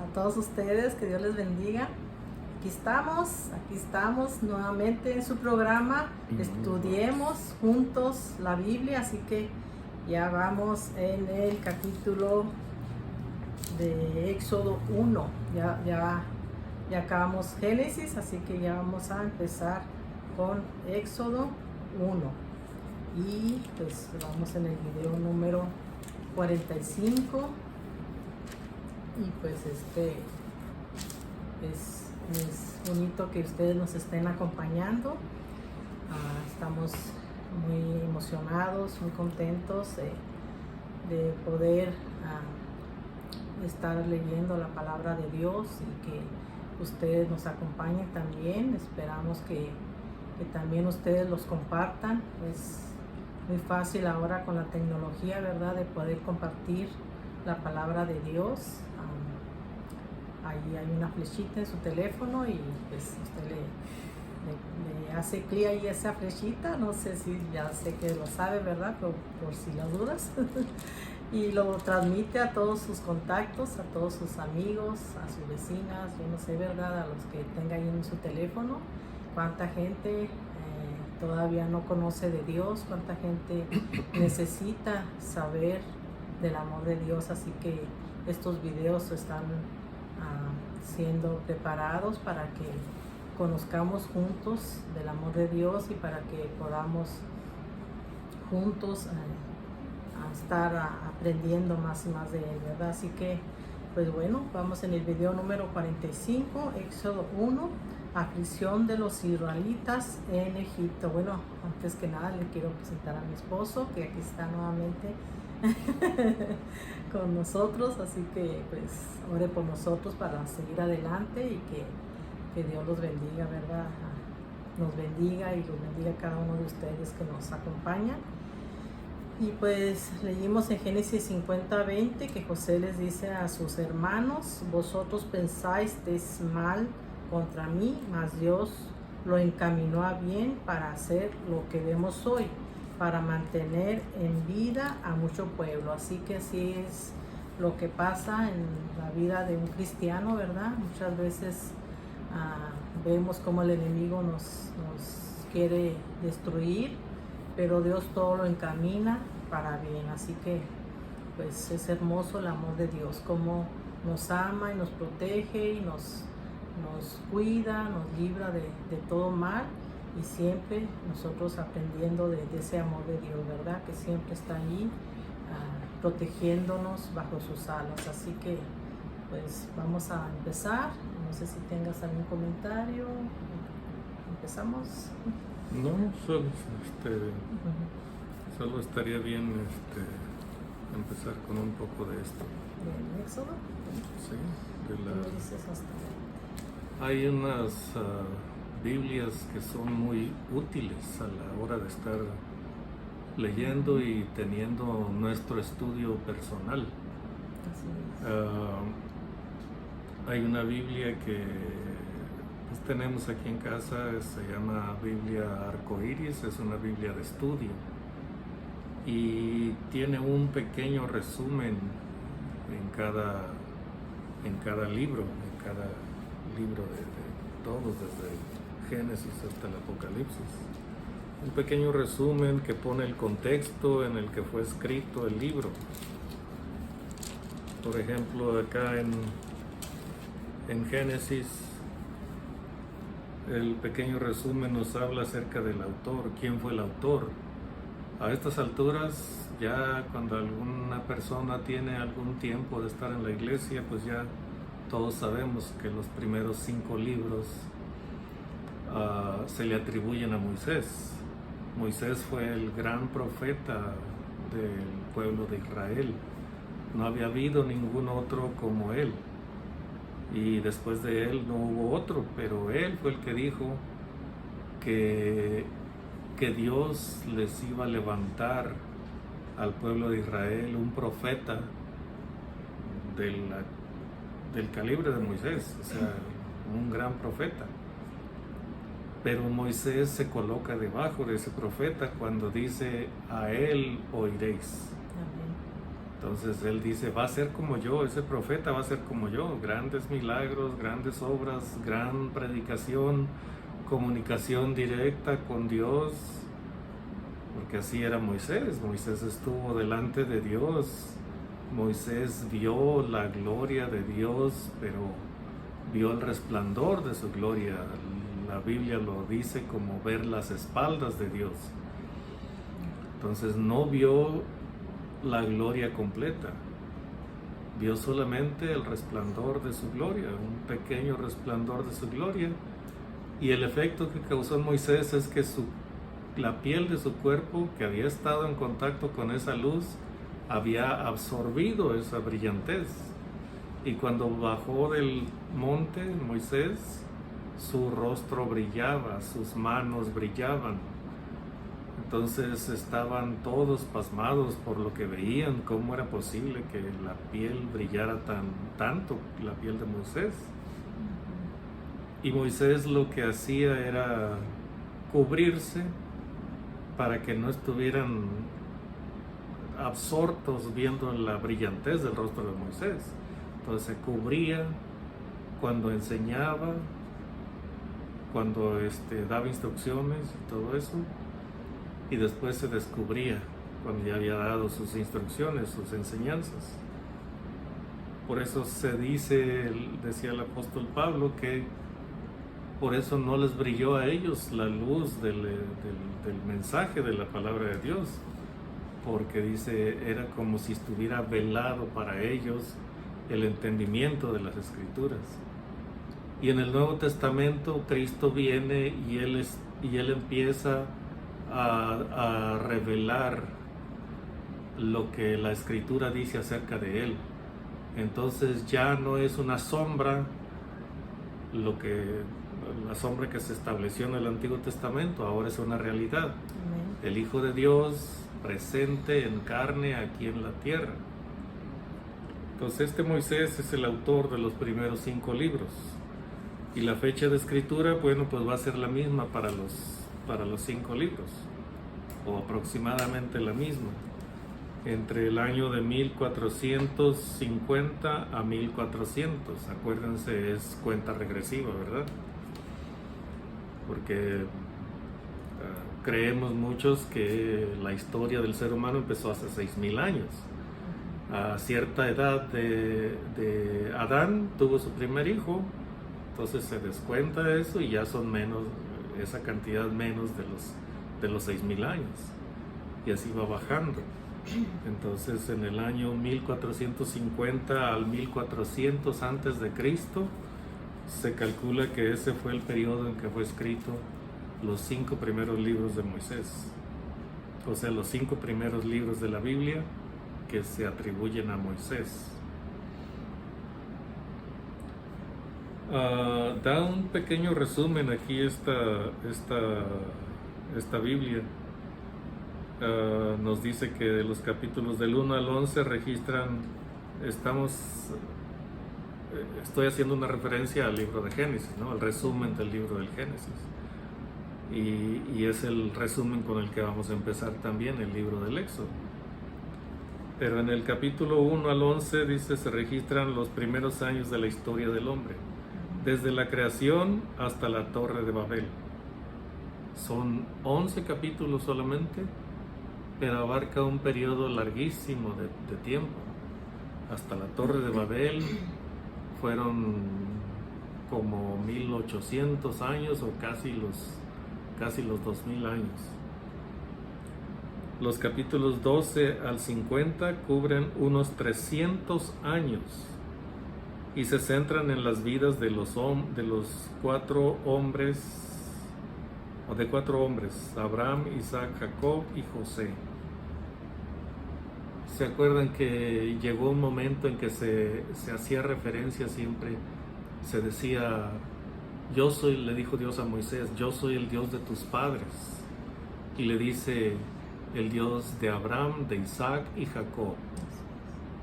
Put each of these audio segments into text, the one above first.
todos ustedes, que Dios les bendiga. Aquí estamos nuevamente en su programa. Estudiemos juntos la Biblia, así que ya vamos en el capítulo de Éxodo 1. Ya acabamos Génesis, así que ya vamos a empezar con Éxodo 1. Y pues vamos en el video número 45. Y pues es bonito que ustedes nos estén acompañando. Estamos muy emocionados, muy contentos de poder estar leyendo la palabra de Dios y que ustedes nos acompañen también. Esperamos que también ustedes los compartan. Es muy fácil ahora con la tecnología, ¿verdad?, de poder compartir la palabra de Dios. Ahí hay una flechita en su teléfono y pues usted le hace clic ahí esa flechita. No sé si ya sé que lo sabe, ¿verdad?, pero por si las dudas. Y lo transmite a todos sus contactos, a todos sus amigos, a sus vecinas, yo no sé, ¿verdad?, a los que tenga ahí en su teléfono. Cuánta gente todavía no conoce de Dios, cuánta gente necesita saber del amor de Dios. Así que estos videos están siendo preparados para que conozcamos juntos del amor de Dios y para que podamos juntos estar aprendiendo más y más de Él, ¿verdad? Así que, pues bueno, vamos en el video número 45, Éxodo 1, aflicción de los israelitas en Egipto. Bueno, antes que nada le quiero presentar a mi esposo, que aquí está nuevamente con nosotros, así que pues ore por nosotros para seguir adelante y que Dios los bendiga, ¿verdad? Nos bendiga y los bendiga a cada uno de ustedes que nos acompañan. Y pues leímos en Génesis 50:20 que José les dice a sus hermanos: vosotros pensáis mal contra mí, mas Dios lo encaminó a bien para hacer lo que vemos hoy, para mantener en vida a mucho pueblo. Así que así es lo que pasa en la vida de un cristiano, ¿verdad? Muchas veces vemos cómo el enemigo nos quiere destruir, pero Dios todo lo encamina para bien. Así que pues es hermoso el amor de Dios, cómo nos ama y nos protege y nos cuida, nos libra de todo mal. Y siempre nosotros aprendiendo de ese amor de Dios, ¿verdad?, que siempre está ahí protegiéndonos bajo sus alas. Así que pues vamos a empezar. No sé si tengas algún comentario. ¿Empezamos? No, solo estaría bien empezar con un poco de esto. ¿Del Éxodo? Sí, ¿Qué dices hasta ahí? hay unas Biblias que son muy útiles a la hora de estar leyendo y teniendo nuestro estudio personal. Así es. Hay una Biblia que pues, tenemos aquí en casa, se llama Biblia Arcoíris, es una Biblia de estudio y tiene un pequeño resumen en cada libro, de todos, desde Génesis hasta el Apocalipsis. Un pequeño resumen que pone el contexto en el que fue escrito el libro. Por ejemplo, acá en Génesis, el pequeño resumen nos habla acerca del autor, quién fue el autor. A estas alturas, ya cuando alguna persona tiene algún tiempo de estar en la iglesia, pues ya todos sabemos que los primeros 5 libros se le atribuyen a Moisés. Moisés fue el gran profeta del pueblo de Israel. No había habido ningún otro como él. Y después de él no hubo otro, pero él fue el que dijo que Dios les iba a levantar al pueblo de Israel un profeta del calibre de Moisés, o sea, un gran profeta. Pero Moisés se coloca debajo de ese profeta cuando dice: a él oiréis. Amén. Entonces él dice, va a ser como yo, ese profeta va a ser como yo, grandes milagros, grandes obras, gran predicación, comunicación directa con Dios, porque así era Moisés. Moisés estuvo delante de Dios, Moisés vio la gloria de Dios, pero vio el resplandor de su gloria. La Biblia lo dice como ver las espaldas de Dios. Entonces no vio la gloria completa, vio solamente el resplandor de su gloria, un pequeño resplandor de su gloria, y el efecto que causó en Moisés es que la piel de su cuerpo, que había estado en contacto con esa luz, había absorbido esa brillantez, y cuando bajó del monte Moisés, su rostro brillaba, sus manos brillaban. Entonces estaban todos pasmados por lo que veían, cómo era posible que la piel brillara tanto, la piel de Moisés. Y Moisés lo que hacía era cubrirse para que no estuvieran absortos viendo la brillantez del rostro de Moisés. Entonces se cubría cuando enseñaba, cuando daba instrucciones y todo eso. Y después se descubría cuando ya había dado sus instrucciones, sus enseñanzas. Por eso se dice, decía el apóstol Pablo, que por eso no les brilló a ellos la luz del mensaje de la palabra de Dios, porque dice, era como si estuviera velado para ellos el entendimiento de las Escrituras. Y en el Nuevo Testamento Cristo viene y Él empieza a revelar lo que la Escritura dice acerca de Él. Entonces ya no es una sombra, la sombra que se estableció en el Antiguo Testamento, ahora es una realidad. Amén. El Hijo de Dios presente en carne aquí en la tierra. Entonces Moisés es el autor de los primeros 5 libros, y la fecha de escritura, bueno, pues va a ser la misma para los 5 libros, o aproximadamente la misma, entre el año de 1450 a 1400. Acuérdense, es cuenta regresiva, ¿verdad? Porque creemos muchos que la historia del ser humano empezó hace 6000 años. A cierta edad de Adán tuvo su primer hijo, entonces se descuenta eso y ya son menos, esa cantidad menos de los 6000 años, y así va bajando. Entonces en el año 1450 al 1400 antes de Cristo se calcula que ese fue el periodo en que fue escrito los 5 primeros libros de Moisés, o sea, los 5 primeros libros de la Biblia que se atribuyen a Moisés. Da un pequeño resumen aquí esta Biblia. Nos dice que de los capítulos del 1 al 11 registran, estoy haciendo una referencia al libro de Génesis, ¿no? El resumen del libro del Génesis, y es el resumen con el que vamos a empezar también el libro del Éxodo. Pero en el capítulo 1 al 11 dice, se registran los primeros años de la historia del hombre, desde la creación hasta la Torre de Babel. Son 11 capítulos solamente, pero abarca un periodo larguísimo de tiempo. Hasta la Torre de Babel fueron como 1800 años, o casi los 2000 años. Los capítulos 12 al 50 cubren unos 300 años y se centran en las vidas de los 4 hombres, o de 4 hombres: Abraham, Isaac, Jacob y José. ¿Se acuerdan que llegó un momento en que se hacía referencia siempre? Se decía, le dijo Dios a Moisés, yo soy el Dios de tus padres. Y le dice, el Dios de Abraham, de Isaac y Jacob.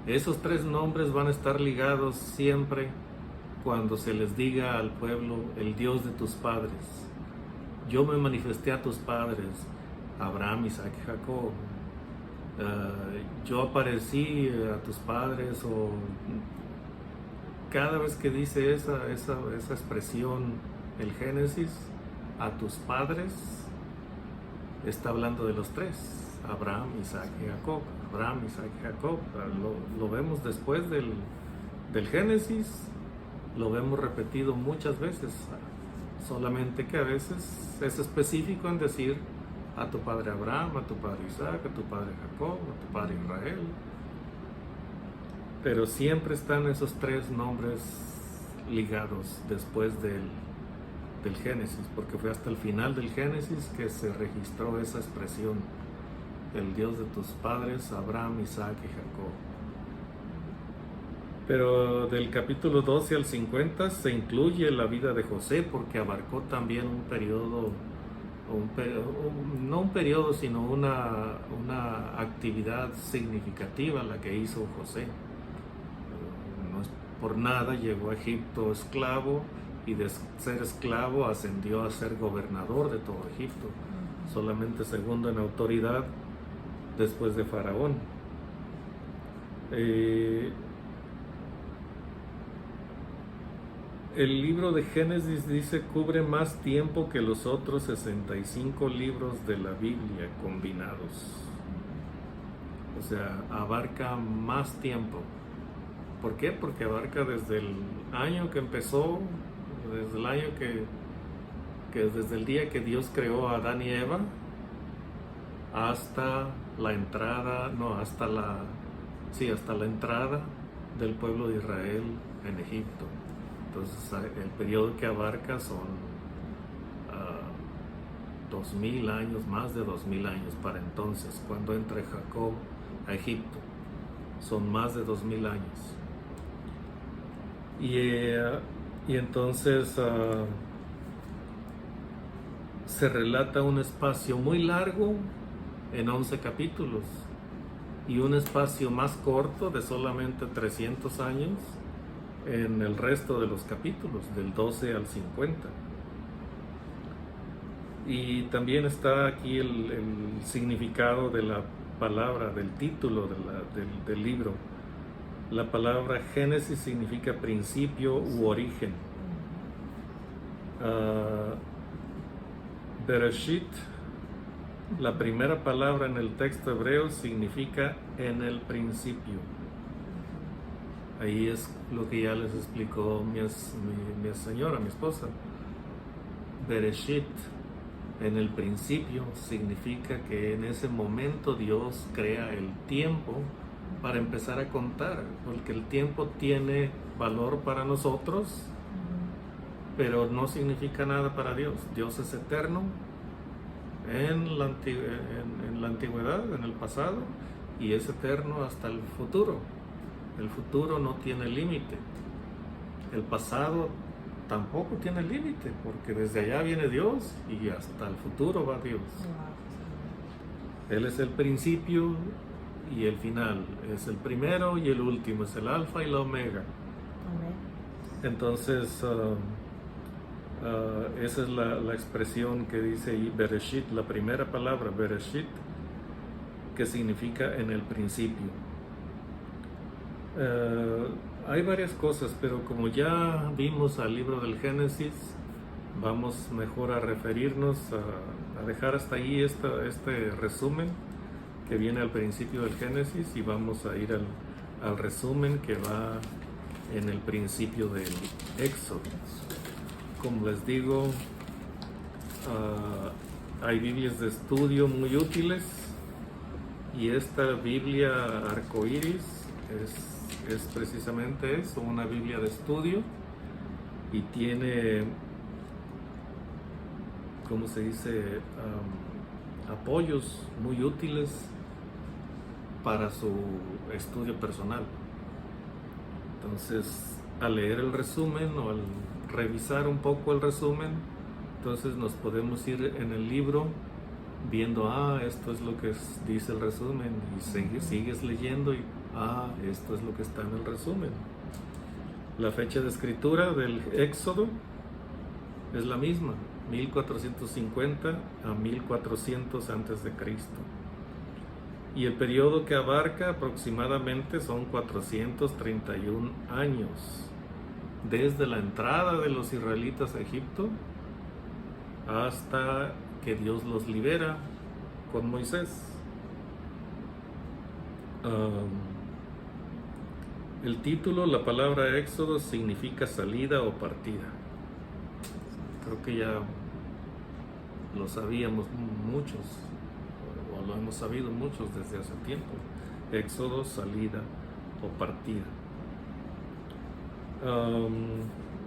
Esos 3 nombres van a estar ligados siempre cuando se les diga al pueblo, el Dios de tus padres. Yo me manifesté a tus padres, Abraham, Isaac y Jacob. yo aparecí a tus padres, o cada vez que dice esa expresión, el Génesis, a tus padres, está hablando de los tres, Abraham, Isaac y Jacob. Abraham, Isaac y Jacob, lo vemos después del Génesis, lo vemos repetido muchas veces, solamente que a veces es específico en decir a tu padre Abraham, a tu padre Isaac, a tu padre Jacob, a tu padre Israel. Pero siempre están esos tres nombres ligados después del Génesis, porque fue hasta el final del Génesis que se registró esa expresión, el Dios de tus padres, Abraham, Isaac y Jacob. Pero del capítulo 12 al 50 se incluye la vida de José, porque abarcó también un periodo, no un periodo, sino una actividad significativa la que hizo José. No es por nada llegó a Egipto esclavo, y de ser esclavo ascendió a ser gobernador de todo Egipto, solamente segundo en autoridad después de Faraón. El libro de Génesis, dice, cubre más tiempo que los otros 65 libros de la Biblia combinados. O sea, abarca más tiempo. ¿Por qué? Porque abarca desde el año que empezó, desde el año desde el día que Dios creó a Adán y Eva, hasta la entrada, hasta la entrada del pueblo de Israel en Egipto. Entonces el periodo que abarca son 2000 años, más de 2000 años para entonces, cuando entra Jacob a Egipto. Son más de 2000 años. Y entonces se relata un espacio muy largo en 11 capítulos y un espacio más corto de solamente 300 años en el resto de los capítulos, del 12 al 50. Y también está aquí el significado de la palabra, del título del libro. La palabra Génesis significa principio u origen. Bereshit, la primera palabra en el texto hebreo, significa en el principio. Ahí es lo que ya les explicó mi señora, mi esposa. Bereshit, en el principio, significa que en ese momento Dios crea el tiempo para empezar a contar, porque el tiempo tiene valor para nosotros, pero no significa nada para Dios. Dios es eterno en la antigüedad, en el pasado, y es eterno hasta el futuro. El futuro no tiene límite. El pasado tampoco tiene límite, porque desde allá viene Dios y hasta el futuro va Dios. Él es el principio y el final, es el primero y el último, es el alfa y la omega. Entonces esa es la expresión que dice ahí, Bereshit, la primera palabra, Bereshit, que significa en el principio. Hay varias cosas, pero como ya vimos al libro del Génesis, vamos mejor a referirnos, a dejar hasta ahí este resumen que viene al principio del Génesis, y vamos a ir al resumen que va en el principio del Éxodo. Como les digo, hay Biblias de estudio muy útiles, y esta Biblia arcoíris es precisamente eso, una Biblia de estudio, y tiene, ¿cómo se dice?, apoyos muy útiles para su estudio personal. Entonces, al leer el resumen o al revisar un poco el resumen, entonces nos podemos ir en el libro viendo, esto es lo que dice el resumen, y sigues leyendo y esto es lo que está en el resumen. La fecha de escritura del Éxodo es la misma, 1450 a 1400 antes de Cristo. y el periodo que abarca aproximadamente son 431 años, desde la entrada de los israelitas a Egipto hasta que Dios los libera con Moisés. El título, la palabra Éxodo, significa salida o partida. Creo que ya lo sabíamos muchos, o lo hemos sabido muchos desde hace tiempo. Éxodo, salida o partida.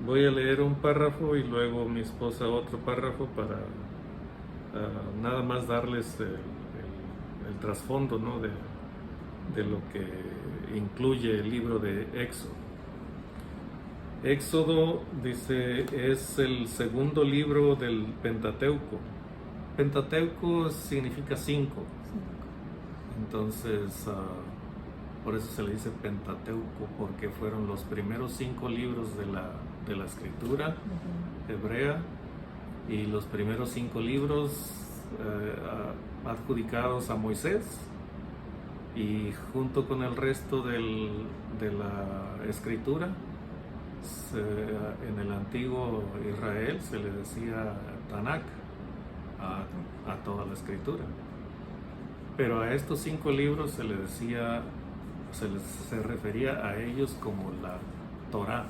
Voy a leer un párrafo y luego mi esposa otro párrafo para nada más darles el trasfondo, ¿no?, de lo que incluye el libro de Éxodo. Éxodo, dice, es el segundo libro del Pentateuco. Pentateuco significa 5. Entonces, por eso se le dice Pentateuco, porque fueron los primeros 5 libros de la escritura hebrea y los primeros 5 libros adjudicados a Moisés, y junto con el resto de la escritura, en el antiguo Israel se le decía Tanakh a toda la escritura, pero a estos 5 libros se le decía, se refería a ellos como la Torá,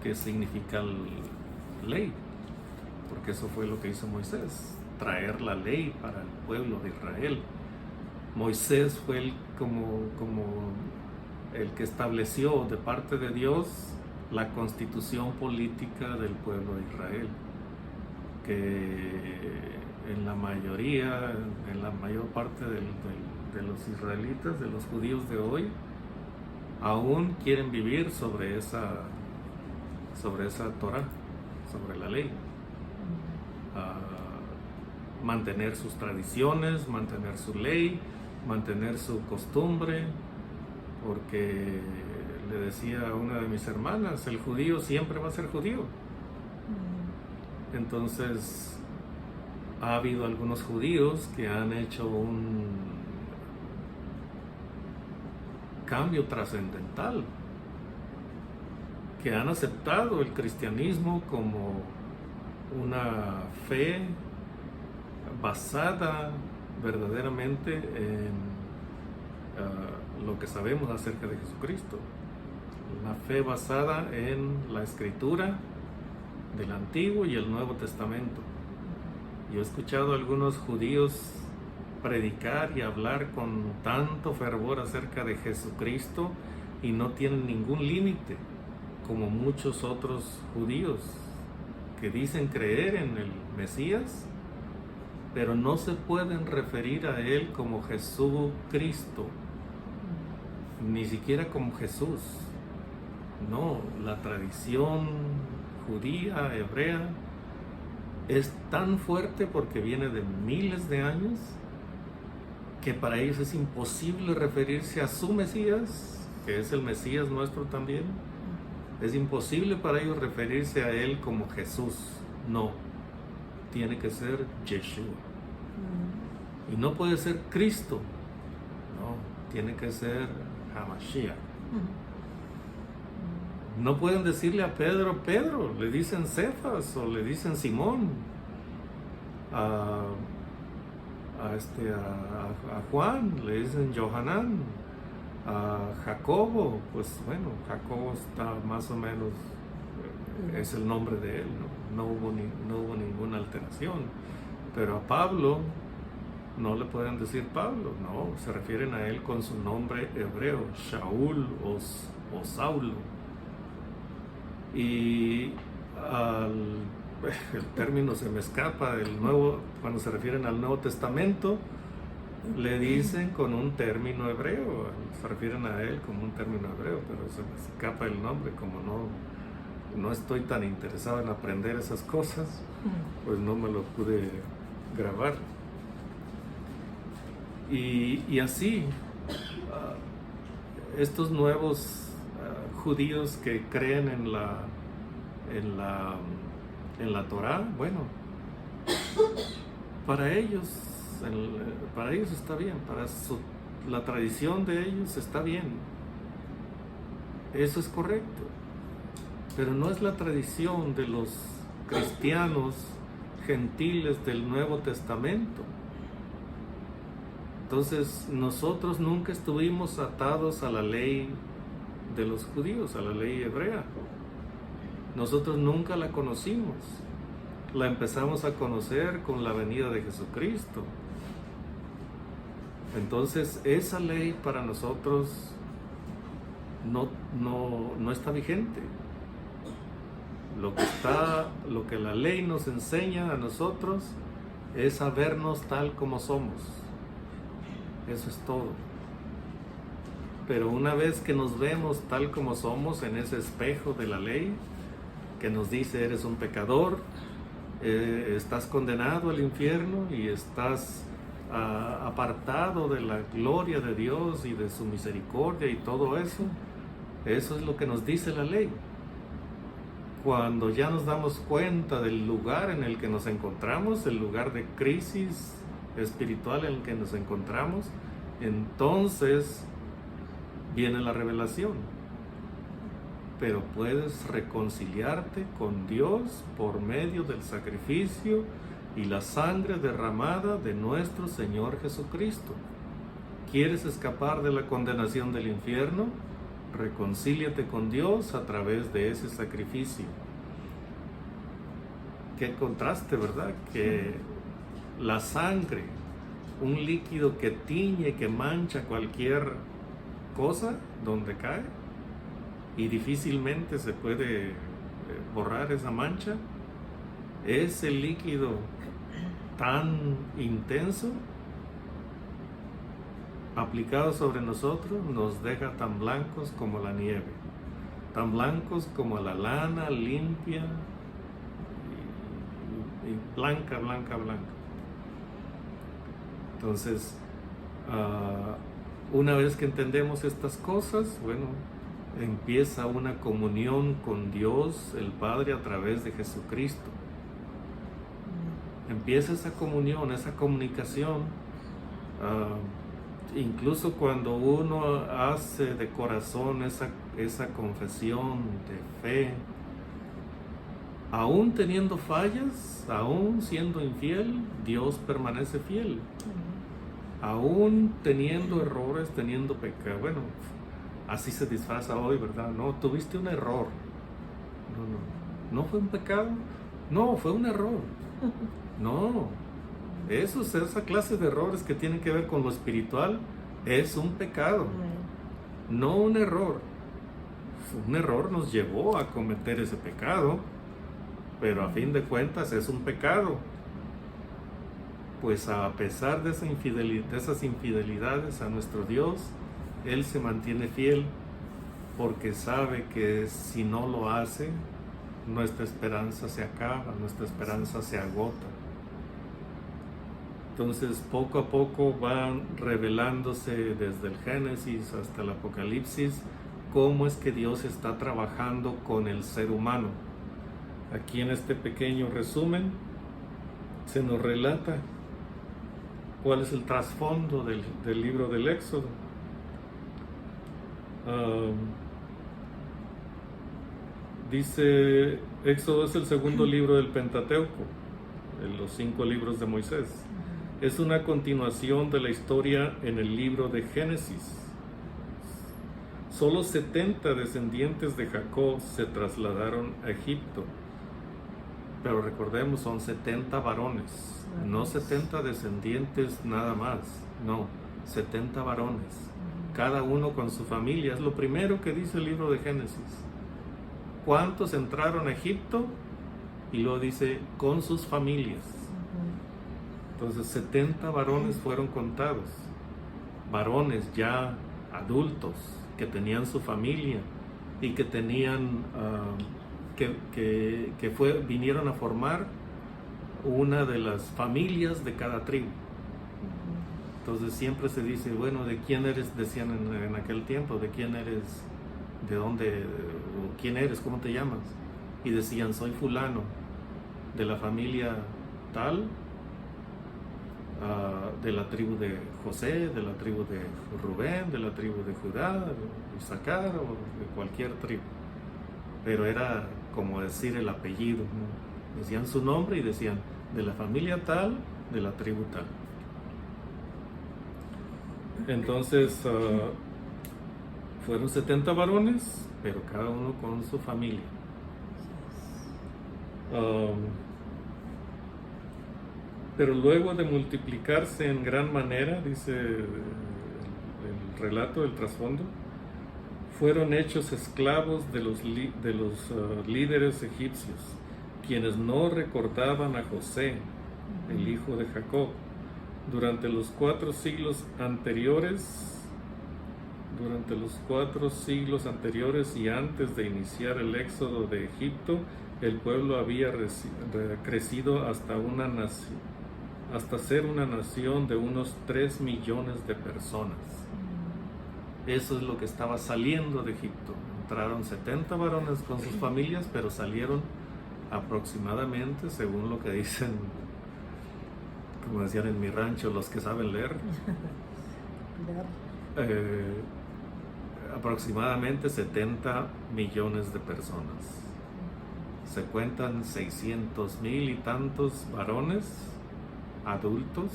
que significa ley, porque eso fue lo que hizo Moisés, traer la ley para el pueblo de Israel. Moisés fue como el que estableció de parte de Dios la constitución política del pueblo de Israel, que en la mayor parte de los israelitas, de los judíos de hoy, aún quieren vivir sobre esa Torá, sobre la ley. Mantener sus tradiciones, mantener su ley, mantener su costumbre, porque le decía a una de mis hermanas, el judío siempre va a ser judío. Entonces, ha habido algunos judíos que han hecho un cambio trascendental, que han aceptado el cristianismo como una fe basada verdaderamente en lo que sabemos acerca de Jesucristo, una fe basada en la escritura del Antiguo y el Nuevo Testamento. Yo he escuchado a algunos judíos predicar y hablar con tanto fervor acerca de Jesucristo y no tienen ningún límite, como muchos otros judíos que dicen creer en el Mesías, pero no se pueden referir a él como Jesucristo, ni siquiera como Jesús. No, la tradición judía, hebrea, es tan fuerte porque viene de miles de años, que para ellos es imposible referirse a su Mesías, que es el Mesías nuestro también. Es imposible para ellos referirse a él como Jesús. No, tiene que ser Yeshua. Y no puede ser Cristo. No, tiene que ser Hamashiach. No pueden decirle a Pedro, Pedro, le dicen Cefas o le dicen Simón. A Juan le dicen Johanán. A Jacobo, pues bueno, Jacobo está más o menos, es el nombre de él, no hubo ninguna alteración. Pero a Pablo no le pueden decir Pablo, no, se refieren a él con su nombre hebreo, Shaul o Saulo. Y el término se me escapa, cuando se refieren al Nuevo Testamento, le dicen con un término hebreo, se refieren a él como un término hebreo, pero se me escapa el nombre, como no estoy tan interesado en aprender esas cosas, pues no me lo pude grabar. Y así, estos nuevos judíos que creen en la Torá, bueno, para ellos para ellos está bien, la tradición de ellos está bien. Eso es correcto. Pero no es la tradición de los cristianos gentiles del Nuevo Testamento. Entonces, nosotros nunca estuvimos atados a la ley de los judíos, a la ley hebrea. Nosotros nunca la conocimos. La empezamos a conocer con la venida de Jesucristo. Entonces, esa ley para nosotros no está vigente. Lo que la ley nos enseña a nosotros es a vernos tal como somos. Eso es todo. Pero una vez que nos vemos tal como somos en ese espejo de la ley, que nos dice eres un pecador, estás condenado al infierno y estás apartado de la gloria de Dios y de su misericordia y todo eso, eso es lo que nos dice la ley. Cuando ya nos damos cuenta del lugar en el que nos encontramos, el lugar de crisis espiritual en el que nos encontramos, entonces viene la revelación. Pero puedes reconciliarte con Dios por medio del sacrificio y la sangre derramada de nuestro Señor Jesucristo. ¿Quieres escapar de la condenación del infierno? Reconcíliate con Dios a través de ese sacrificio. Qué contraste, ¿verdad? Que la sangre, un líquido que tiñe, que mancha cualquier cosa donde cae y difícilmente se puede borrar esa mancha, ese líquido tan intenso aplicado sobre nosotros nos deja tan blancos como la nieve, tan blancos como la lana limpia y blanca, blanca, blanca. Entonces, una vez que entendemos estas cosas, bueno, empieza una comunión con Dios, el Padre, a través de Jesucristo. Empieza esa comunión, esa comunicación. Incluso cuando uno hace de corazón esa confesión de fe, aún teniendo fallas, aún siendo infiel, Dios permanece fiel. Aún teniendo errores, teniendo pecado. Bueno, así se disfraza hoy, ¿verdad? No, tuviste un error. No fue un pecado. No, fue un error. No, esa clase de errores que tienen que ver con lo espiritual es un pecado, no un error. Un error nos llevó a cometer ese pecado, pero a fin de cuentas es un pecado. Pues a pesar de esas infidelidades a nuestro Dios, Él se mantiene fiel porque sabe que si no lo hace, nuestra esperanza se acaba, nuestra esperanza se agota. Entonces poco a poco van revelándose desde el Génesis hasta el Apocalipsis cómo es que Dios está trabajando con el ser humano. Aquí en este pequeño resumen se nos relata cuál es el trasfondo del libro del Éxodo. Dice, Éxodo es el segundo libro del Pentateuco, de los 5 libros de Moisés. Es una continuación de la historia en el libro de Génesis. Solo 70 descendientes de Jacob se trasladaron a Egipto. Pero recordemos, son 70 varones, no 70 descendientes nada más, no, 70 varones, cada uno con su familia. Es lo primero que dice el libro de Génesis. ¿Cuántos entraron a Egipto? Y luego dice, con sus familias. Entonces 70 varones fueron contados, varones ya adultos, que tenían su familia y que tenían, vinieron a formar una de las familias de cada tribu. Entonces siempre se dice, bueno, ¿de quién eres? Decían en aquel tiempo, ¿de quién eres? ¿De dónde? ¿Quién eres? ¿Cómo te llamas? Y decían, soy fulano, de la familia tal. de la tribu de José, de la tribu de Rubén, de la tribu de Judá, de Isaacar o de cualquier tribu. Pero era como decir el apellido, ¿no? Decían su nombre y decían de la familia tal, de la tribu tal. Entonces fueron 70 varones, pero cada uno con su familia. Pero luego de multiplicarse en gran manera, dice el relato, el trasfondo, fueron hechos esclavos de los líderes egipcios, quienes no recordaban a José, el hijo de Jacob. Durante los 4 siglos anteriores y antes de iniciar el éxodo de Egipto, el pueblo había crecido hasta ser una nación de unos 3 millones de personas. Eso es lo que estaba saliendo de Egipto. Entraron 70 varones con sus familias, pero salieron aproximadamente, según lo que dicen, como decían en mi rancho, los que saben leer, aproximadamente 70 millones de personas. Se cuentan 600,000 y tantos varones adultos,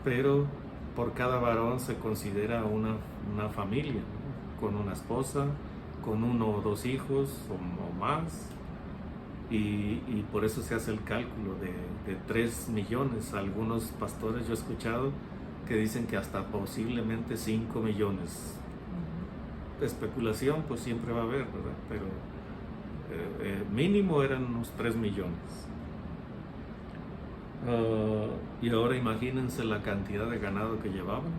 pero por cada varón se considera una familia, ¿no? Con una esposa, con 1 o 2 hijos o más, y por eso se hace el cálculo de 3 millones. Algunos pastores yo he escuchado que dicen que hasta posiblemente 5 millones. Especulación pues siempre va a haber, ¿verdad? Pero mínimo eran unos 3 millones. Y ahora imagínense la cantidad de ganado que llevaban.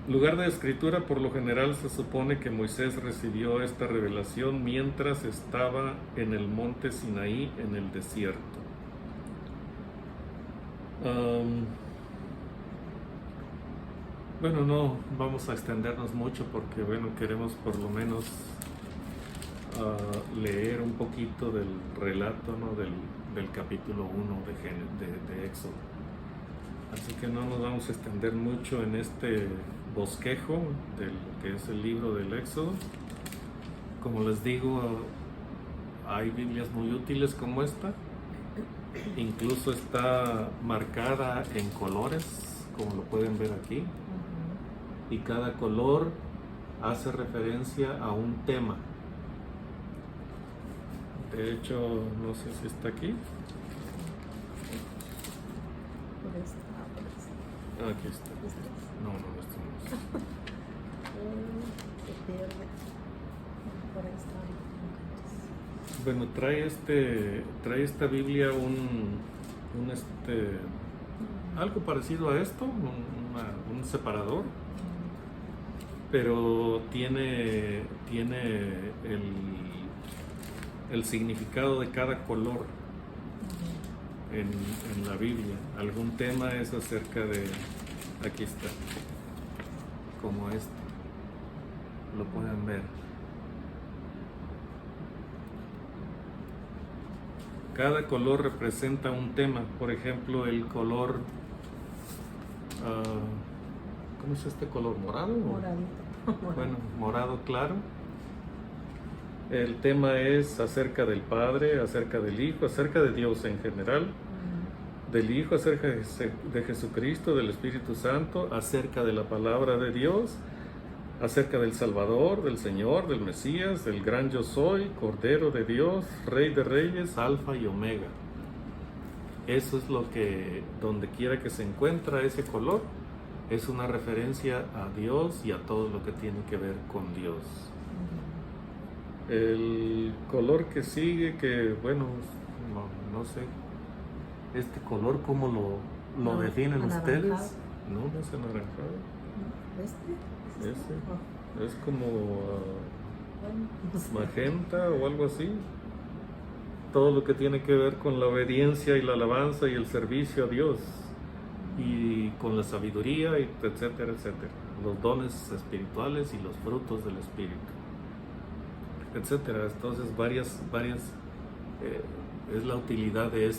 Lugar de escritura, por lo general se supone que Moisés recibió esta revelación mientras estaba en el monte Sinaí, en el desierto. Bueno, no vamos a extendernos mucho porque, bueno, queremos por lo menos leer un poquito del relato, ¿no? del capítulo 1 de Éxodo. Así que no nos vamos a extender mucho en este bosquejo de lo que es el libro del Éxodo. Como les digo, hay Biblias muy útiles como esta. Incluso está marcada en colores, como lo pueden ver aquí. Y cada color hace referencia a un tema. De hecho, no sé si está aquí. Aquí está. No, esto no es. Bueno, trae esta Biblia algo parecido a esto, un separador, pero tiene el significado de cada color en la Biblia. Algún tema es acerca de, aquí está, como este, lo pueden ver. Cada color representa un tema. Por ejemplo, el color, ¿cómo es este color? ¿Morado? Moradito. Bueno, morado claro. El tema es acerca del Padre, acerca del Hijo, acerca de Dios en general, del Hijo, acerca de Jesucristo, del Espíritu Santo, acerca de la palabra de Dios, acerca del Salvador, del Señor, del Mesías, del gran yo soy, Cordero de Dios, Rey de Reyes, Alfa y Omega. Eso es lo que, donde quiera que se encuentra ese color, es una referencia a Dios y a todo lo que tiene que ver con Dios. El color que sigue, que bueno, no sé, este color, ¿cómo lo definen ustedes? No es anaranjado. Es como magenta o algo así. Todo lo que tiene que ver con la obediencia y la alabanza y el servicio a Dios, y con la sabiduría, etcétera, etcétera. Los dones espirituales y los frutos del Espíritu, etcétera. Entonces varias es la utilidad de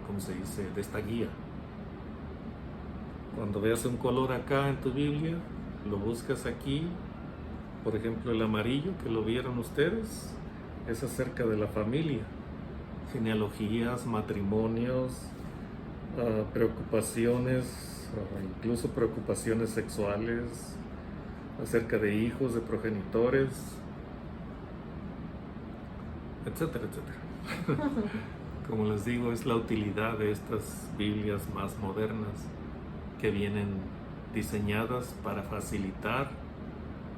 ¿cómo se dice? De esta guía. Cuando veas un color acá en tu Biblia, lo buscas aquí. Por ejemplo, el amarillo, que lo vieron ustedes, es acerca de la familia, genealogías, matrimonios, preocupaciones, incluso preocupaciones sexuales, acerca de hijos, de progenitores, etcétera, etcétera. Como les digo, es la utilidad de estas Biblias más modernas que vienen diseñadas para facilitar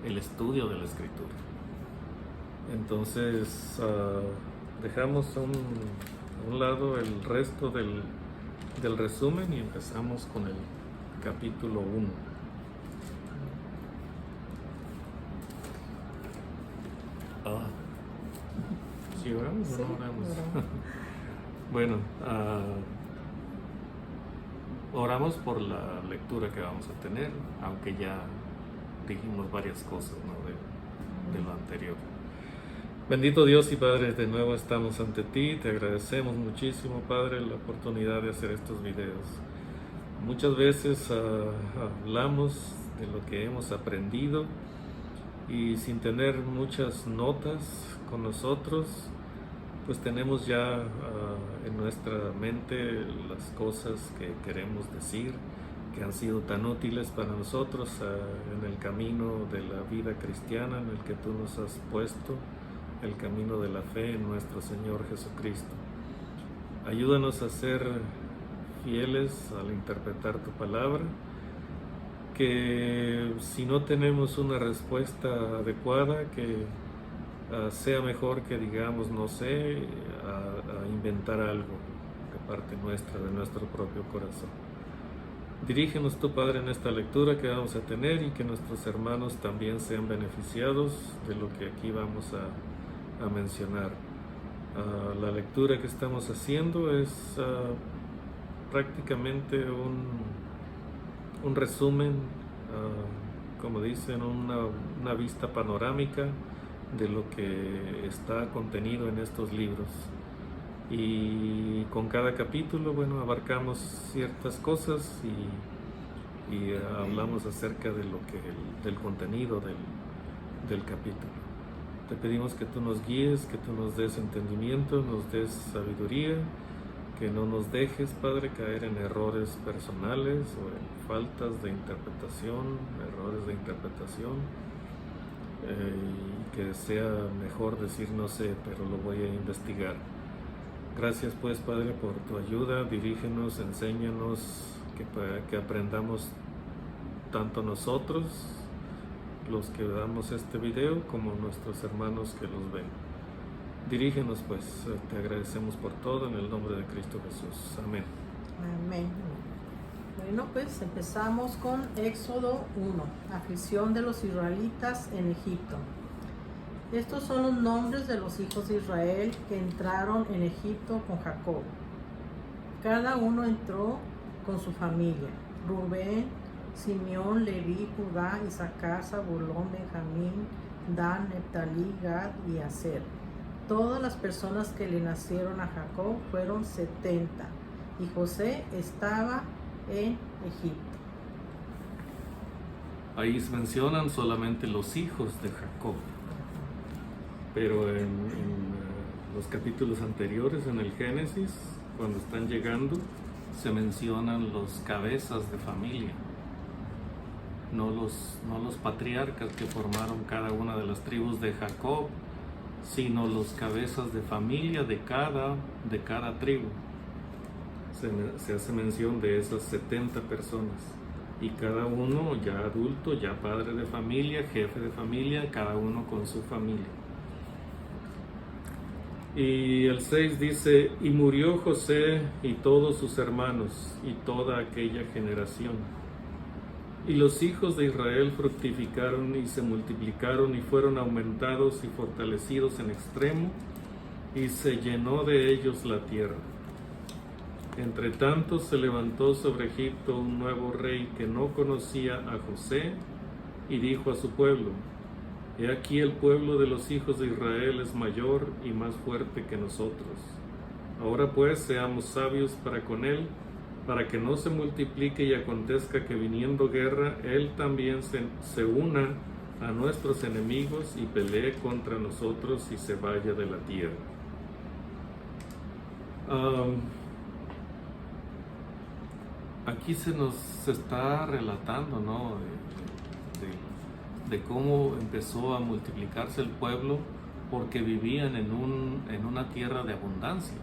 el estudio de la Escritura. Entonces, dejamos a un lado el resto del resumen y empezamos con el capítulo 1. ¿Sí oramos o no oramos? Bueno, oramos por la lectura que vamos a tener, aunque ya dijimos varias cosas, ¿no? de lo anterior. Bendito Dios y Padre, de nuevo estamos ante ti. Te agradecemos muchísimo, Padre, la oportunidad de hacer estos videos. Muchas veces hablamos de lo que hemos aprendido y sin tener muchas notas con nosotros, pues tenemos ya en nuestra mente las cosas que queremos decir, que han sido tan útiles para nosotros en el camino de la vida cristiana en el que tú nos has puesto, el camino de la fe en nuestro Señor Jesucristo. Ayúdanos a ser fieles al interpretar tu palabra, que si no tenemos una respuesta adecuada, que sea mejor que digamos, no sé, a inventar algo de parte nuestra, de nuestro propio corazón. Dirígenos tú, Padre, en esta lectura que vamos a tener y que nuestros hermanos también sean beneficiados de lo que aquí vamos a mencionar. La lectura que estamos haciendo es prácticamente un resumen, como dicen, una vista panorámica de lo que está contenido en estos libros. Y con cada capítulo, bueno, abarcamos ciertas cosas y hablamos acerca de del contenido del capítulo. Te pedimos que tú nos guíes, que tú nos des entendimiento, nos des sabiduría, que no nos dejes, Padre, caer en errores personales o en faltas de interpretación, errores de interpretación, y que sea mejor decir no sé, pero lo voy a investigar. Gracias pues, Padre, por tu ayuda. Dirígenos, enséñanos, que aprendamos tanto nosotros, los que damos este video, como nuestros hermanos que los ven. Dirígenos pues, te agradecemos por todo en el nombre de Cristo Jesús. Amén. Amén. Bueno, pues empezamos con Éxodo 1, aflicción de los israelitas en Egipto. Estos son los nombres de los hijos de Israel que entraron en Egipto con Jacob. Cada uno entró con su familia: Rubén, Simeón, Leví, Judá, Isaacar, Zabulón, Benjamín, Dan, Neftalí, Gad y Aser. Todas las personas que le nacieron a Jacob fueron 70, y José estaba en Egipto. Ahí se mencionan solamente los hijos de Jacob, pero en los capítulos anteriores, en el Génesis, cuando están llegando, se mencionan los cabezas de familia, no los patriarcas que formaron cada una de las tribus de Jacob, sino los cabezas de familia de cada tribu. Se hace mención de esas 70 personas, y cada uno ya adulto, ya padre de familia, jefe de familia, cada uno con su familia. Y el 6 dice: y murió José y todos sus hermanos y toda aquella generación. Y los hijos de Israel fructificaron y se multiplicaron y fueron aumentados y fortalecidos en extremo, y se llenó de ellos la tierra. Entre tanto se levantó sobre Egipto un nuevo rey que no conocía a José, y dijo a su pueblo: He aquí el pueblo de los hijos de Israel es mayor y más fuerte que nosotros. Ahora pues seamos sabios para con él, para que no se multiplique y acontezca que viniendo guerra, él también se una a nuestros enemigos y pelee contra nosotros y se vaya de la tierra. Aquí se nos está relatando, ¿no?, de cómo empezó a multiplicarse el pueblo, porque vivían en una tierra de abundancia,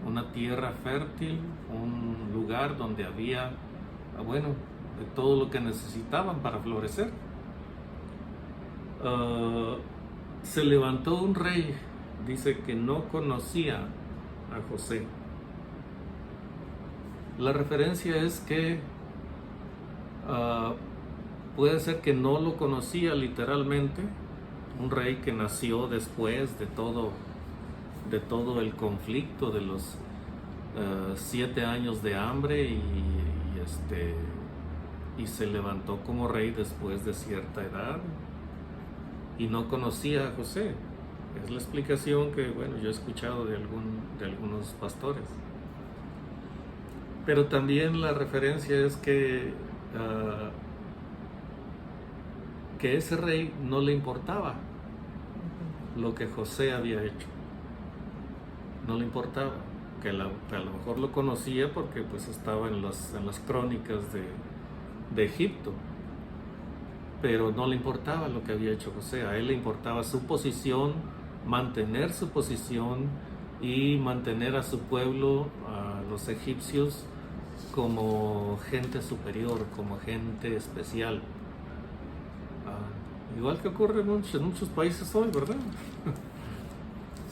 una tierra fértil, un lugar donde había, bueno, de todo lo que necesitaban para florecer. Se levantó un rey, dice, que no conocía a José. La referencia es que puede ser que no lo conocía literalmente, un rey que nació después de todo el conflicto de los 7 años de hambre y se levantó como rey después de cierta edad y no conocía a José. Es la explicación que, bueno, yo he escuchado de algunos pastores. Pero también la referencia es que ese rey no le importaba lo que José había hecho. No le importaba, que a lo mejor lo conocía porque pues estaba en las crónicas de Egipto, pero no le importaba lo que había hecho José. A él le importaba su posición, mantener su posición y mantener a su pueblo, a los egipcios, como gente superior, como gente especial. Igual que ocurre en muchos países hoy, ¿verdad?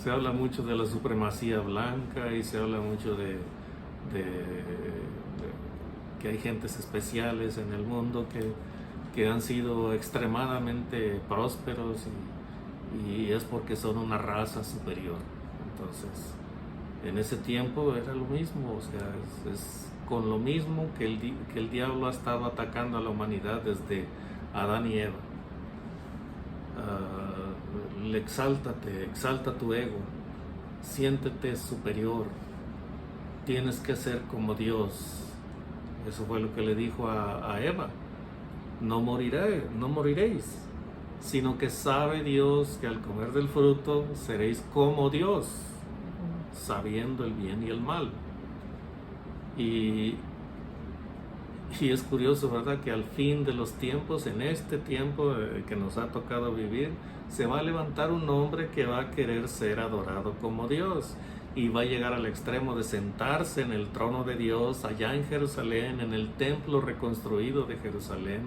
Se habla mucho de la supremacía blanca y se habla mucho de que hay gentes especiales en el mundo que han sido extremadamente prósperos y es porque son una raza superior. Entonces, en ese tiempo era lo mismo, o sea, es con lo mismo que el diablo ha estado atacando a la humanidad desde Adán y Eva. Exalta tu ego, siéntete superior, tienes que ser como Dios. Eso fue lo que le dijo a Eva: no moriréis, sino que sabe Dios que al comer del fruto seréis como Dios, sabiendo el bien y el mal. Y es curioso, ¿verdad?, que al fin de los tiempos, en este tiempo que nos ha tocado vivir, se va a levantar un hombre que va a querer ser adorado como Dios y va a llegar al extremo de sentarse en el trono de Dios allá en Jerusalén, en el templo reconstruido de Jerusalén,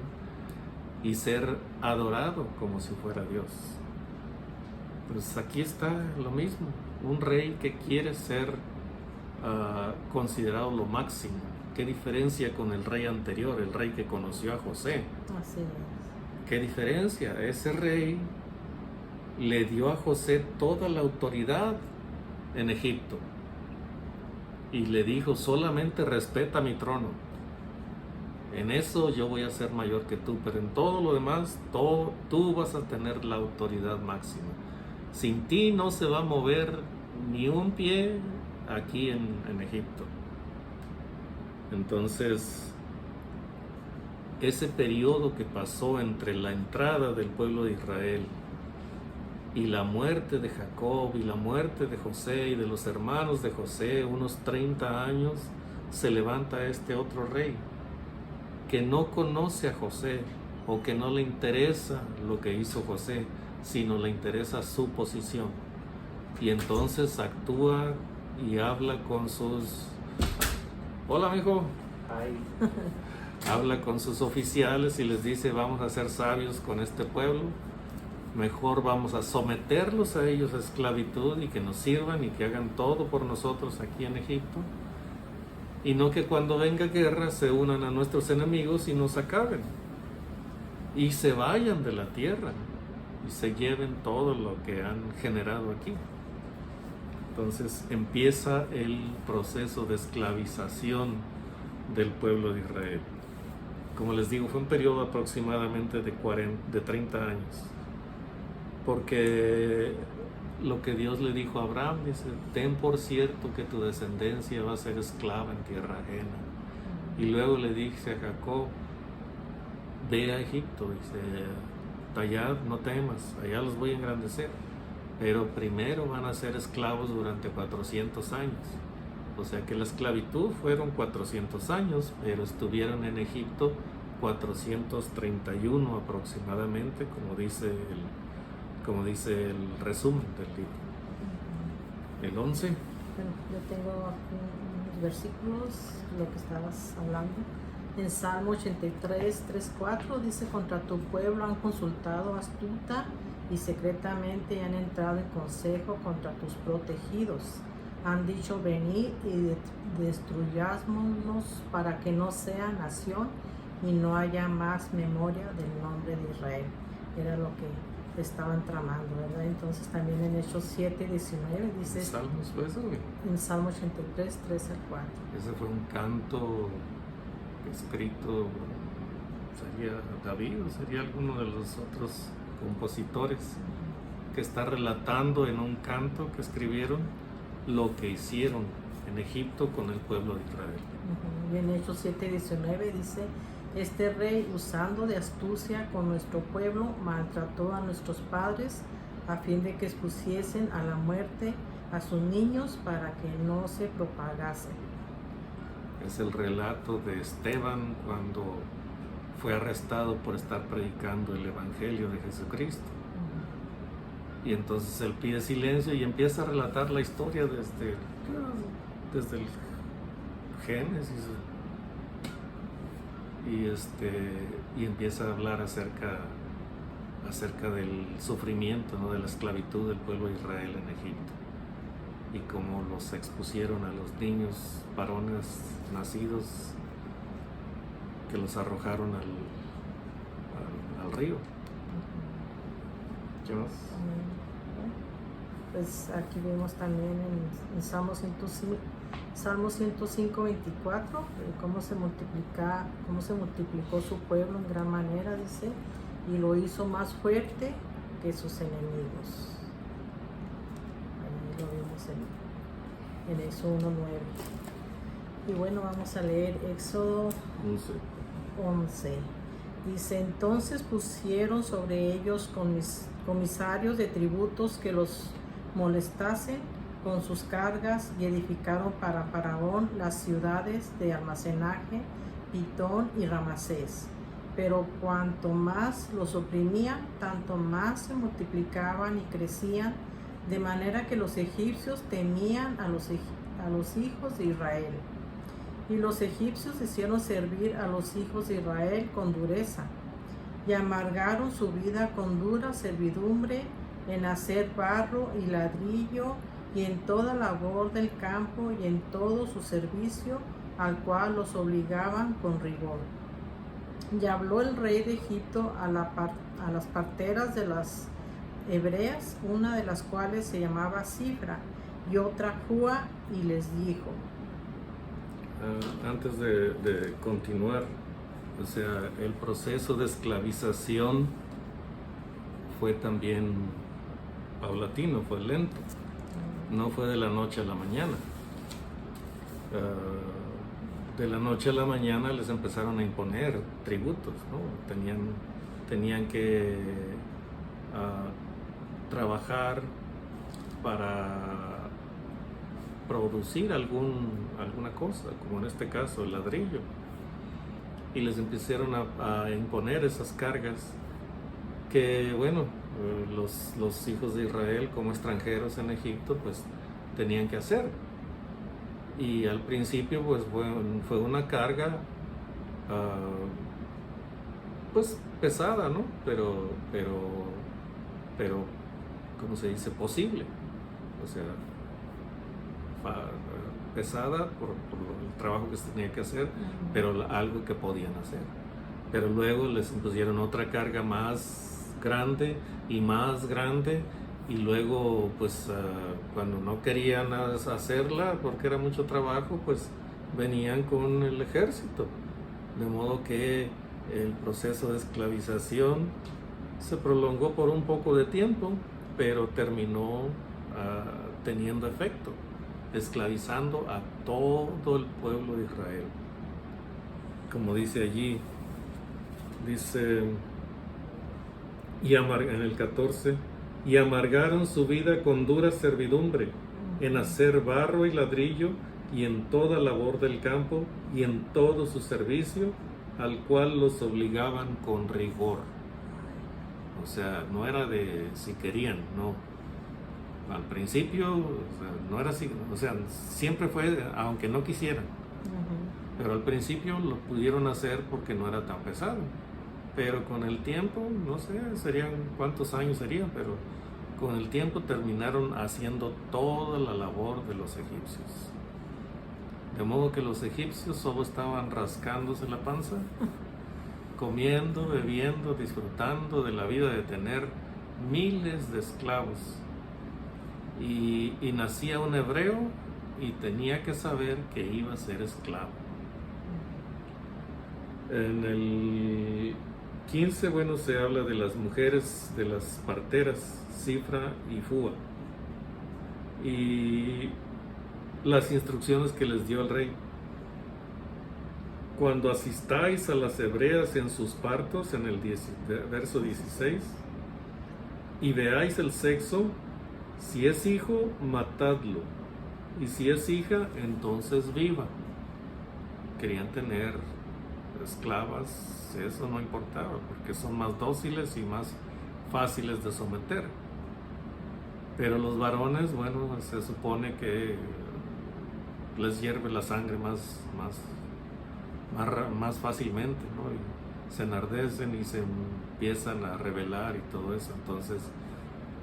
y ser adorado como si fuera Dios. Pues aquí está lo mismo, un rey que quiere ser considerado lo máximo. ¿Qué diferencia con el rey anterior, el rey que conoció a José? Así es. ¿Qué diferencia? Ese rey le dio a José toda la autoridad en Egipto y le dijo: solamente respeta mi trono, en eso yo voy a ser mayor que tú, pero en todo lo demás tú vas a tener la autoridad máxima. Sin ti no se va a mover ni un pie aquí en Egipto. Entonces, ese periodo que pasó entre la entrada del pueblo de Israel y la muerte de Jacob y la muerte de José y de los hermanos de José, unos 30 años, se levanta este otro rey que no conoce a José o que no le interesa lo que hizo José, sino le interesa su posición. Y entonces actúa y habla con sus... Hola, mijo. Habla con sus oficiales y les dice: vamos a ser sabios con este pueblo, mejor vamos a someterlos a ellos a esclavitud y que nos sirvan y que hagan todo por nosotros aquí en Egipto, y no que cuando venga guerra se unan a nuestros enemigos y nos acaben y se vayan de la tierra y se lleven todo lo que han generado aquí. Entonces empieza el proceso de esclavización del pueblo de Israel. Como les digo, fue un periodo aproximadamente de 30 años. porque lo que Dios le dijo a Abraham, dice, ten por cierto que tu descendencia va a ser esclava en tierra ajena. Y luego le dice a Jacob, ve a Egipto, dice, allá no temas, allá los voy a engrandecer, pero primero van a ser esclavos durante 400 años. O sea que la esclavitud fueron 400 años, pero estuvieron en Egipto 431 aproximadamente, como dice el resumen del libro. El 11. Bueno, yo tengo aquí unos versículos, lo que estabas hablando. En Salmo 83, 3, 4 dice, contra tu pueblo han consultado astuta y secretamente han entrado en consejo contra tus protegidos. Han dicho, venid y destruyámonos para que no sea nación y no haya más memoria del nombre de Israel. Era lo que estaban tramando, ¿verdad? Entonces también en Hechos 7, 19 dice... ¿Salmos fue eso? En Salmo 83, 3 al 4. Ese fue un canto escrito, sería David o sería alguno de los otros compositores que está relatando en un canto que escribieron lo que hicieron en Egipto con el pueblo de Israel. Y en Hechos 7, 19 dice, este rey, usando de astucia con nuestro pueblo, maltrató a nuestros padres a fin de que expusiesen a la muerte a sus niños para que no se propagasen. Es el relato de Esteban cuando fue arrestado por estar predicando el Evangelio de Jesucristo. Y entonces él pide silencio y empieza a relatar la historia desde el Génesis. Y empieza a hablar acerca del sufrimiento, ¿no?, de la esclavitud del pueblo de Israel en Egipto. Y cómo los expusieron a los niños varones nacidos, que los arrojaron al río. ¿Qué más? Pues aquí vemos también en Salmo 105, 24, cómo se multiplicó su pueblo en gran manera, dice, y lo hizo más fuerte que sus enemigos. Ahí lo vemos en Éxodo 1:9. Y bueno, vamos a leer Éxodo 11. Dice, entonces pusieron sobre ellos comisarios de tributos que los molestasen con sus cargas y edificaron para Faraón las ciudades de almacenaje, Pitón y Ramasés. Pero cuanto más los oprimían, tanto más se multiplicaban y crecían, de manera que los egipcios temían a los hijos de Israel. Y los egipcios hicieron servir a los hijos de Israel con dureza, y amargaron su vida con dura servidumbre en hacer barro y ladrillo, y en toda labor del campo y en todo su servicio, al cual los obligaban con rigor. Y habló el rey de Egipto a las parteras de las hebreas, una de las cuales se llamaba Cifra y otra Júa, y les dijo. Antes de continuar, o sea, el proceso de esclavización fue también paulatino, fue lento, no fue de la noche a la mañana. De la noche a la mañana les empezaron a imponer tributos, ¿no? Tenían que trabajar para producir alguna cosa, como en este caso el ladrillo, y les empezaron a imponer esas cargas que, bueno, los hijos de Israel como extranjeros en Egipto pues tenían que hacer. Y al principio pues fue una carga pues pesada, ¿no? Pero ¿cómo se dice? Posible. O sea, pesada por el trabajo que se tenía que hacer, pero algo que podían hacer. Pero luego les impusieron otra carga más grande, y luego pues cuando no querían hacerla porque era mucho trabajo, pues venían con el ejército. De modo que el proceso de esclavización se prolongó por un poco de tiempo, pero terminó teniendo efecto, esclavizando a todo el pueblo de Israel. Como dice allí, dice en el 14, y amargaron su vida con dura servidumbre, en hacer barro y ladrillo, y en toda labor del campo, y en todo su servicio, al cual los obligaban con rigor. O sea, no era de si querían, no. Al principio, no era así, o sea, siempre fue, aunque no quisieran. Pero al principio lo pudieron hacer porque no era tan pesado. Pero con el tiempo, no sé, cuántos años serían, pero con el tiempo terminaron haciendo toda la labor de los egipcios. De modo que los egipcios solo estaban rascándose la panza, comiendo, bebiendo, disfrutando de la vida de tener miles de esclavos. Y nacía un hebreo y tenía que saber que iba a ser esclavo. En el 15, bueno, se habla de las mujeres, de las parteras, Cifra y Fua, y las instrucciones que les dio el rey. Cuando asistáis a las hebreas en sus partos, en el verso 16, y veáis el sexo, si es hijo, matadlo, y si es hija, entonces viva. Querían tener esclavas, eso no importaba, porque son más dóciles y más fáciles de someter. Pero los varones, bueno, se supone que les hierve la sangre más fácilmente, ¿no? Y se enardecen y se empiezan a rebelar y todo eso. Entonces,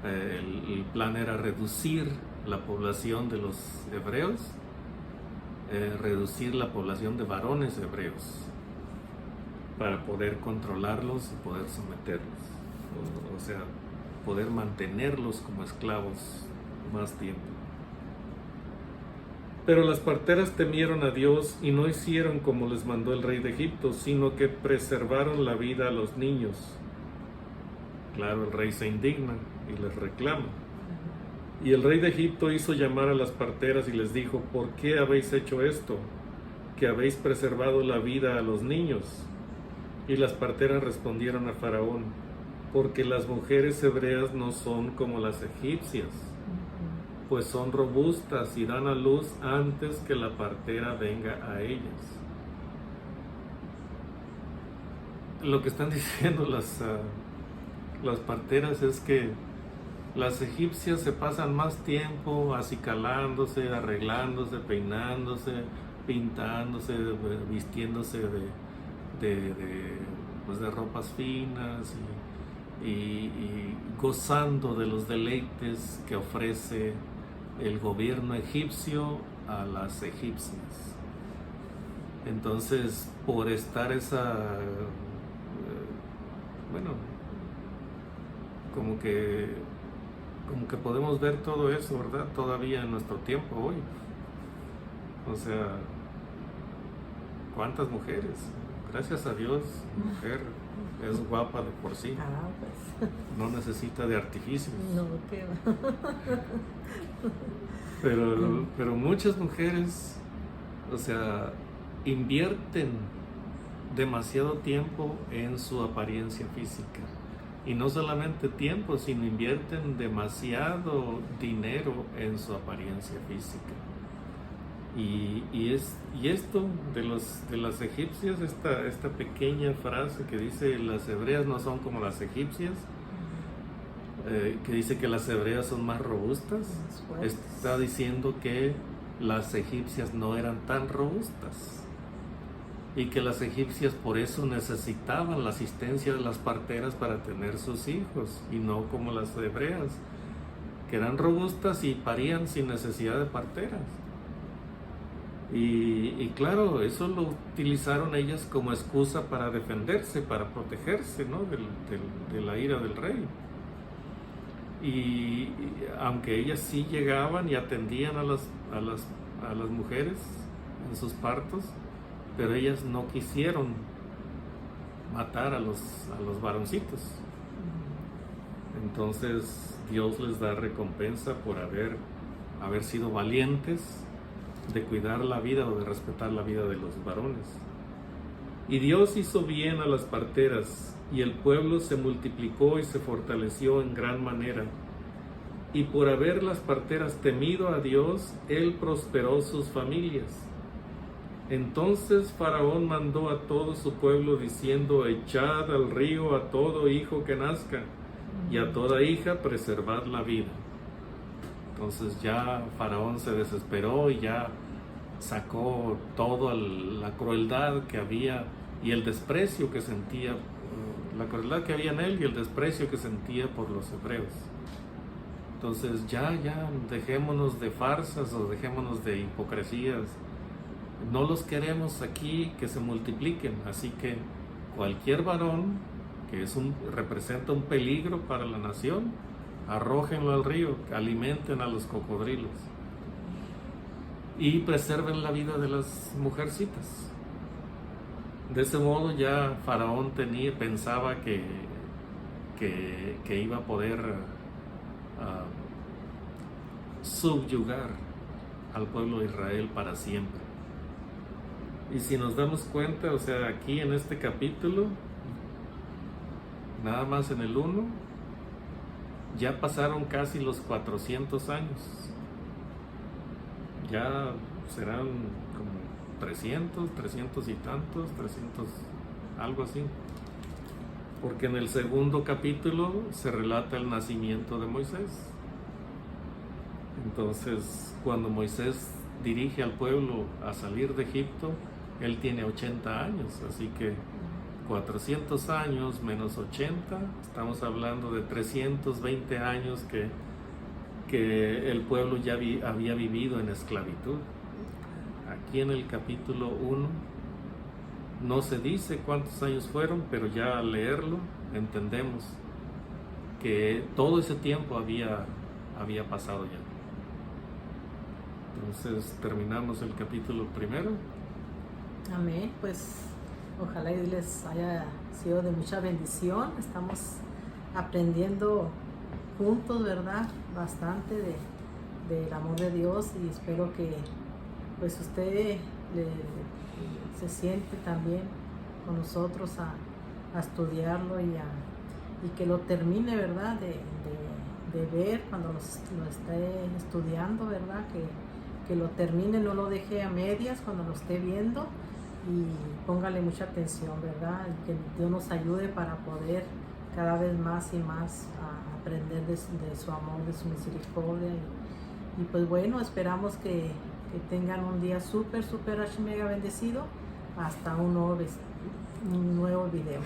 el plan era reducir la población de los hebreos, reducir la población de varones hebreos, para poder controlarlos y poder someterlos, o sea, poder mantenerlos como esclavos más tiempo. Pero las parteras temieron a Dios y no hicieron como les mandó el rey de Egipto, sino que preservaron la vida a los niños. Claro, el rey se indigna y les reclama. Y el rey de Egipto hizo llamar a las parteras y les dijo: ¿por qué habéis hecho esto? Que habéis preservado la vida a los niños. Y las parteras respondieron a Faraón: porque las mujeres hebreas no son como las egipcias, pues son robustas y dan a luz antes que la partera venga a ellas. Lo que están diciendo las parteras es que las egipcias se pasan más tiempo acicalándose, arreglándose, peinándose, pintándose, vistiéndose de ropas finas y gozando de los deleites que ofrece el gobierno egipcio a las egipcias. Entonces, por estar como que podemos ver todo eso, ¿verdad? Todavía en nuestro tiempo hoy. O sea, ¿cuántas mujeres? Gracias a Dios, mujer es guapa de por sí. Pues. No necesita de artificios. No, qué va. Pero muchas mujeres, o sea, invierten demasiado tiempo en su apariencia física. Y no solamente tiempo, sino invierten demasiado dinero en su apariencia física. Y esto de las egipcias, esta pequeña frase que dice las hebreas no son como las egipcias, que dice que las hebreas son más robustas, está diciendo que las egipcias no eran tan robustas y que las egipcias por eso necesitaban la asistencia de las parteras para tener sus hijos, y no como las hebreas, que eran robustas y parían sin necesidad de parteras. Y claro, eso lo utilizaron ellas como excusa para defenderse, para protegerse, ¿no? de la ira del rey. Y aunque ellas sí llegaban y atendían a las mujeres en sus partos, pero ellas no quisieron matar a los varoncitos. Entonces Dios les da recompensa por haber sido valientes de cuidar la vida o de respetar la vida de los varones. Y Dios hizo bien a las parteras, y el pueblo se multiplicó y se fortaleció en gran manera. Y por haber las parteras temido a Dios, Él prosperó sus familias. Entonces Faraón mandó a todo su pueblo diciendo: echad al río a todo hijo que nazca, y a toda hija preservad la vida. Entonces ya Faraón se desesperó y ya sacó toda la crueldad que había y el desprecio que sentía, la crueldad que había en él y el desprecio que sentía por los hebreos. Entonces ya dejémonos de farsas o dejémonos de hipocresías. No los queremos aquí que se multipliquen, así que cualquier varón que representa un peligro para la nación, arrójenlo al río, alimenten a los cocodrilos y preserven la vida de las mujercitas. De ese modo ya Faraón pensaba que iba a poder subyugar al pueblo de Israel para siempre. Y si nos damos cuenta, o sea, aquí en este capítulo, nada más en el 1, ya pasaron casi los 400 años. Ya serán como 300 y tantos, 300, algo así. Porque en el segundo capítulo se relata el nacimiento de Moisés. Entonces, cuando Moisés dirige al pueblo a salir de Egipto, él tiene 80 años, así que 400 años menos 80, estamos hablando de 320 años que el pueblo ya había vivido en esclavitud. Aquí en el capítulo 1 no se dice cuántos años fueron, pero ya al leerlo entendemos que todo ese tiempo había pasado ya. Entonces terminamos el capítulo 1. Amén. Pues ojalá y les haya sido de mucha bendición. Estamos aprendiendo juntos, ¿verdad? Bastante del amor de Dios, y espero que pues usted se siente también con nosotros a estudiarlo y que lo termine, ¿verdad? De ver cuando lo esté estudiando, ¿verdad? Que lo termine, no lo deje a medias cuando lo esté viendo, y póngale mucha atención, ¿verdad? Que Dios nos ayude para poder cada vez más y más a aprender de su amor, de su misericordia. Y pues bueno, esperamos que tengan un día súper, mega bendecido. Hasta un nuevo video.